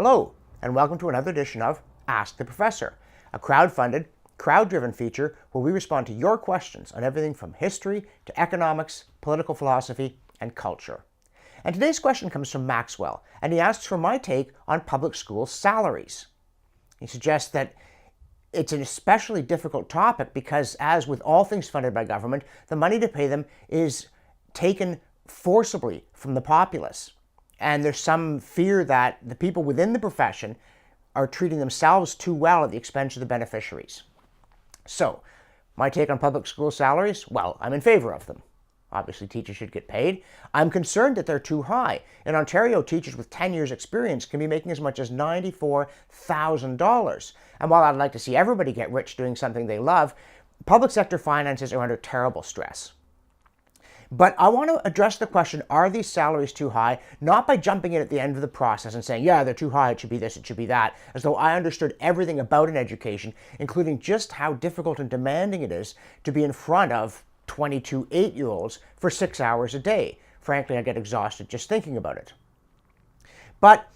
Hello, and welcome to another edition of Ask the Professor, a crowd-funded, crowd-driven feature where we respond to your questions on everything from history to economics, political philosophy, and culture. And today's question comes from Maxwell, and he asks for my take on public school salaries. He suggests that it's an especially difficult topic because, as with all things funded by government, the money to pay them is taken forcibly from the populace. And there's some fear that the people within the profession are treating themselves too well at the expense of the beneficiaries. So, my take on public school salaries? Well, I'm in favor of them. Obviously, teachers should get paid. I'm concerned that they're too high. In Ontario, teachers with 10 years' experience can be making as much as $94,000. And while I'd like to see everybody get rich doing something they love, public sector finances are under terrible stress. But I want to address the question, are these salaries too high? Not by jumping in at the end of the process and saying, yeah, they're too high, it should be this, it should be that, as though I understood everything about an education, including just how difficult and demanding it is to be in front of 22 8-year-olds for 6 hours a day. Frankly, I get exhausted just thinking about it. But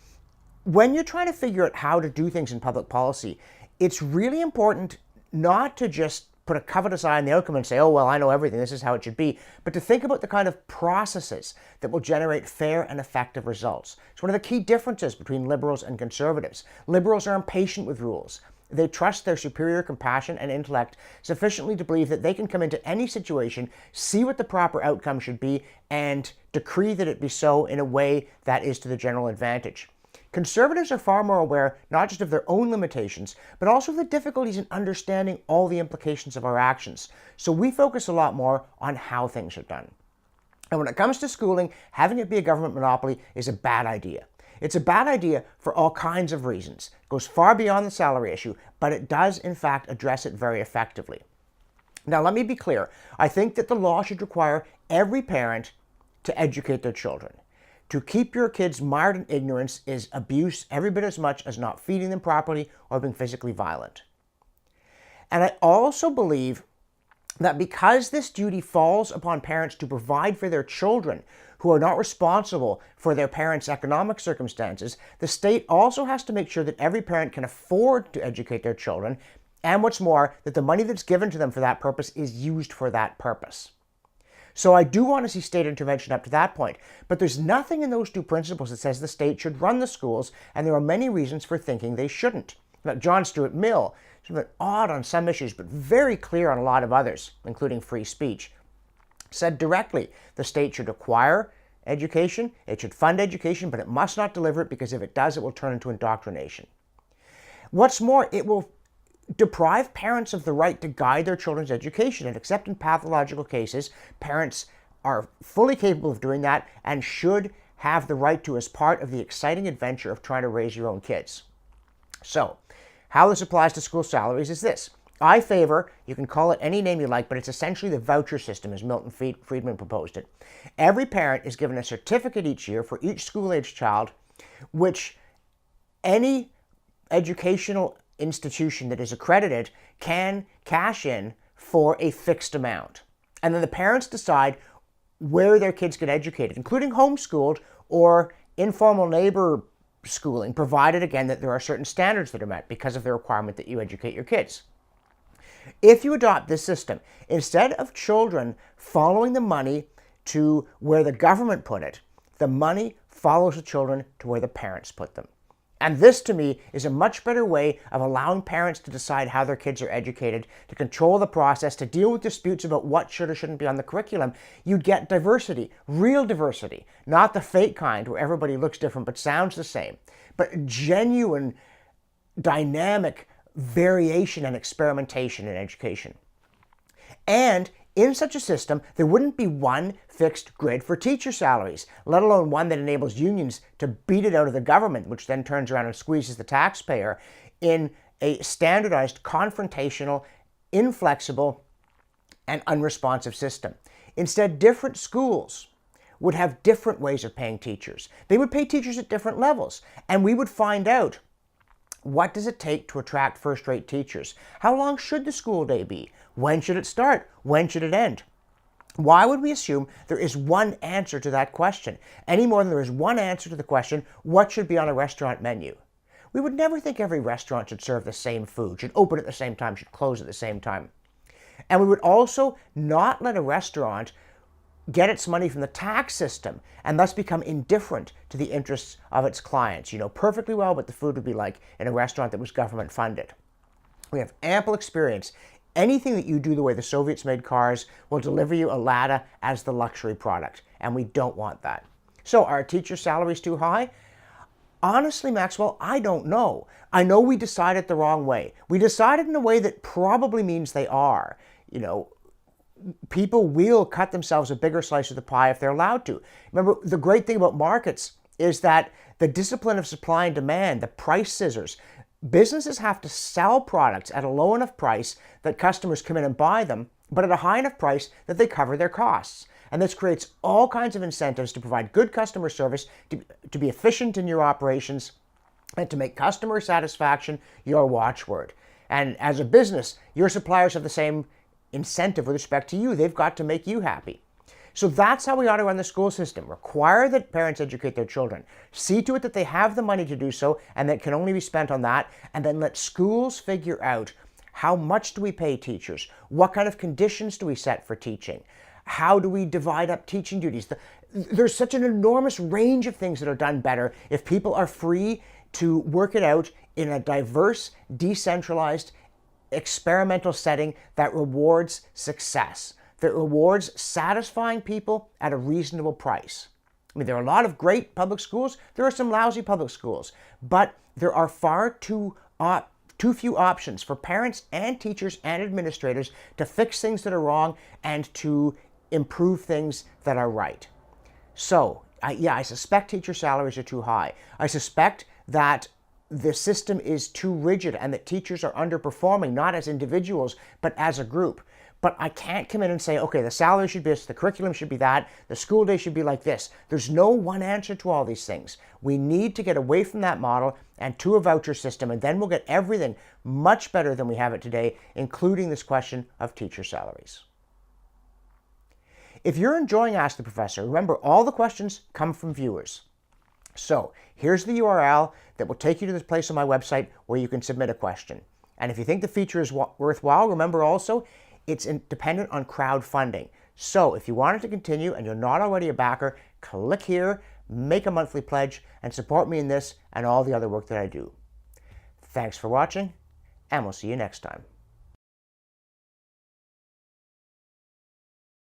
when you're trying to figure out how to do things in public policy, it's really important not to just put a covetous eye on the outcome and say, oh, well, I know everything, this is how it should be, but to think about the kind of processes that will generate fair and effective results. It's one of the key differences between liberals and conservatives. Liberals are impatient with rules. They trust their superior compassion and intellect sufficiently to believe that they can come into any situation, see what the proper outcome should be, and decree that it be so in a way that is to the general advantage. Conservatives are far more aware not just of their own limitations, but also of the difficulties in understanding all the implications of our actions. So we focus a lot more on how things are done. And when it comes to schooling, having it be a government monopoly is a bad idea. It's a bad idea for all kinds of reasons. It goes far beyond the salary issue, but it does in fact address it very effectively. Now let me be clear. I think that the law should require every parent to educate their children. To keep your kids mired in ignorance is abuse every bit as much as not feeding them properly or being physically violent. And I also believe that because this duty falls upon parents to provide for their children who are not responsible for their parents' economic circumstances, the state also has to make sure that every parent can afford to educate their children, and what's more, that the money that's given to them for that purpose is used for that purpose. So I do want to see state intervention up to that point, but there's nothing in those two principles that says the state should run the schools, and there are many reasons for thinking they shouldn't. Now, John Stuart Mill, sort of odd on some issues, but very clear on a lot of others, including free speech, said directly the state should acquire education, it should fund education, but it must not deliver it because if it does, it will turn into indoctrination. What's more, it will deprive parents of the right to guide their children's education, and except in pathological cases, parents are fully capable of doing that and should have the right to as part of the exciting adventure of trying to raise your own kids. So, how this applies to school salaries is this. I favor, you can call it any name you like, but it's essentially the voucher system as Milton Friedman proposed it. Every parent is given a certificate each year for each school-aged child, which any educational institution that is accredited can cash in for a fixed amount. And then the parents decide where their kids get educated, including homeschooled or informal neighbor schooling, provided again that there are certain standards that are met because of the requirement that you educate your kids. If you adopt this system, instead of children following the money to where the government put it, the money follows the children to where the parents put them. And this, to me, is a much better way of allowing parents to decide how their kids are educated, to control the process, to deal with disputes about what should or shouldn't be on the curriculum. You'd get diversity, real diversity, not the fake kind where everybody looks different but sounds the same, but genuine, dynamic variation and experimentation in education. And in such a system, there wouldn't be one fixed grid for teacher salaries, let alone one that enables unions to beat it out of the government, which then turns around and squeezes the taxpayer, in a standardized, confrontational, inflexible, and unresponsive system. Instead, different schools would have different ways of paying teachers. They would pay teachers at different levels, and we would find out, what does it take to attract first-rate teachers? How long should the school day be? When should it start? When should it end? Why would we assume there is one answer to that question, any more than there is one answer to the question, what should be on a restaurant menu? We would never think every restaurant should serve the same food, should open at the same time, should close at the same time. And we would also not let a restaurant get its money from the tax system and thus become indifferent to the interests of its clients. You know perfectly well what the food would be like in a restaurant that was government funded. We have ample experience. Anything that you do the way the Soviets made cars will deliver you a Lada as the luxury product, and we don't want that. So are teacher salaries too high? Honestly, Maxwell, I don't know. I know we decided the wrong way. We decided in a way that probably means they are. You know, people will cut themselves a bigger slice of the pie if they're allowed to. Remember, the great thing about markets is that the discipline of supply and demand, the price scissors, businesses have to sell products at a low enough price that customers come in and buy them, but at a high enough price that they cover their costs. And this creates all kinds of incentives to provide good customer service, to be efficient in your operations, and to make customer satisfaction your watchword. And as a business, your suppliers have the same incentive with respect to you. They've got to make you happy. So that's how we ought to run the school system. Require that parents educate their children. See to it that they have the money to do so and that can only be spent on that. And then let schools figure out how much do we pay teachers? What kind of conditions do we set for teaching? How do we divide up teaching duties? There's such an enormous range of things that are done better if people are free to work it out in a diverse, decentralized, experimental setting that rewards success, that rewards satisfying people at a reasonable price. I mean, there are a lot of great public schools. There are some lousy public schools, but there are far too few options for parents and teachers and administrators to fix things that are wrong and to improve things that are right. So, I suspect teacher salaries are too high. I suspect that the system is too rigid and that teachers are underperforming, not as individuals, but as a group. But I can't come in and say, okay, the salary should be this, the curriculum should be that, the school day should be like this. There's no one answer to all these things. We need to get away from that model and to a voucher system, and then we'll get everything much better than we have it today, including this question of teacher salaries. If you're enjoying Ask the Professor, remember all the questions come from viewers. So here's the URL that will take you to this place on my website where you can submit a question. And if you think the feature is worthwhile, remember also, it's dependent on crowdfunding. So if you want it to continue and you're not already a backer, click here, make a monthly pledge, and support me in this and all the other work that I do. Thanks for watching, and we'll see you next time.